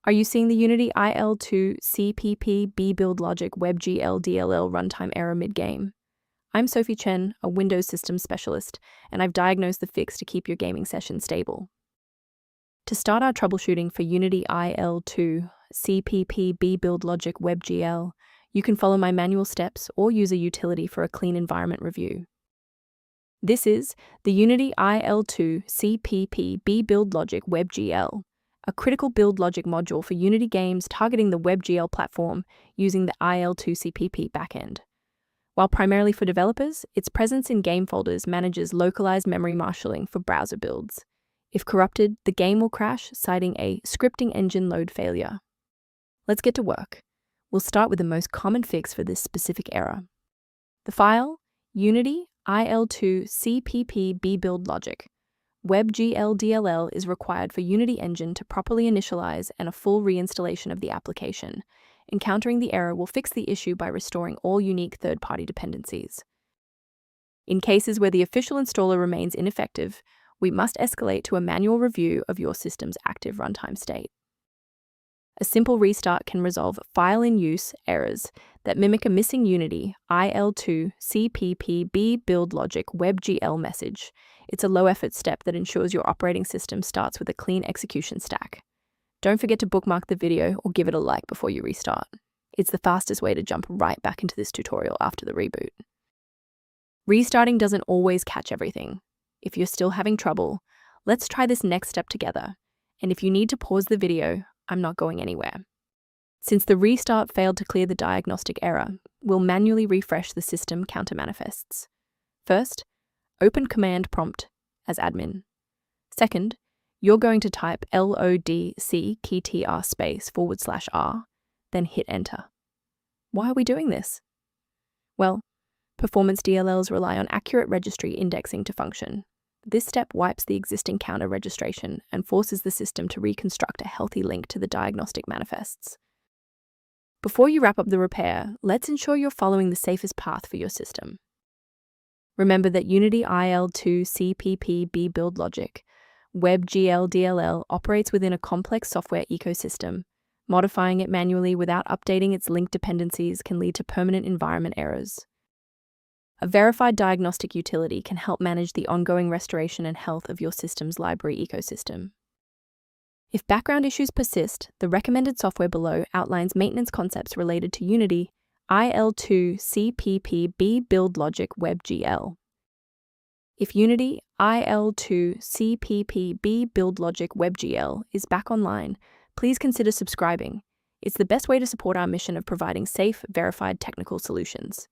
Are you seeing the Unity IL2CPP Build WebGL DLL runtime error mid-game? I'm Sophie Chen, a Windows systems specialist, and I've diagnosed the fix to keep your gaming session stable. To start our troubleshooting for Unity IL2CPP Build WebGL, you can follow my manual steps or use a utility for a clean environment review. This is the Unity IL2CPP Build WebGL, a critical build logic module for Unity games targeting the WebGL platform using the IL2CPP backend. While primarily for developers, its presence in game folders manages localized memory marshaling for browser builds. If corrupted, the game will crash, citing a scripting engine load failure. Let's get to work. We'll start with the most common fix for this specific error. The file, Unity IL2CPP Build Logic. WebGL DLL is required for Unity Engine to properly initialize and a full reinstallation of the application. Encountering the error will fix the issue by restoring all unique third-party dependencies. In cases where the official installer remains ineffective, we must escalate to a manual review of your system's active runtime state. A simple restart can resolve file-in-use errors that mimic a missing Unity IL2CPP Build Logic WebGL message. It's a low-effort step that ensures your operating system starts with a clean execution stack. Don't forget to bookmark the video or give it a like before you restart. It's the fastest way to jump right back into this tutorial after the reboot. Restarting doesn't always catch everything. If you're still having trouble, let's try this next step together. And if you need to pause the video, I'm not going anywhere. Since the restart failed to clear the diagnostic error, we'll manually refresh the system counter manifests. First, open command prompt as admin. Second, you're going to type locktr/r, then hit enter. Why are we doing this? Well, performance DLLs rely on accurate registry indexing to function. This step wipes the existing counter registration and forces the system to reconstruct a healthy link to the diagnostic manifests. Before you wrap up the repair, let's ensure you're following the safest path for your system. Remember that Unity IL2CPP Build Logic WebGL DLL operates within a complex software ecosystem. Modifying it manually without updating its linked dependencies can lead to permanent environment errors. A verified diagnostic utility can help manage the ongoing restoration and health of your system's library ecosystem. If background issues persist, the recommended software below outlines maintenance concepts related to Unity IL2CPP Build Logic WebGL. If Unity IL2CPP Build Logic WebGL is back online, please consider subscribing. It's the best way to support our mission of providing safe, verified technical solutions.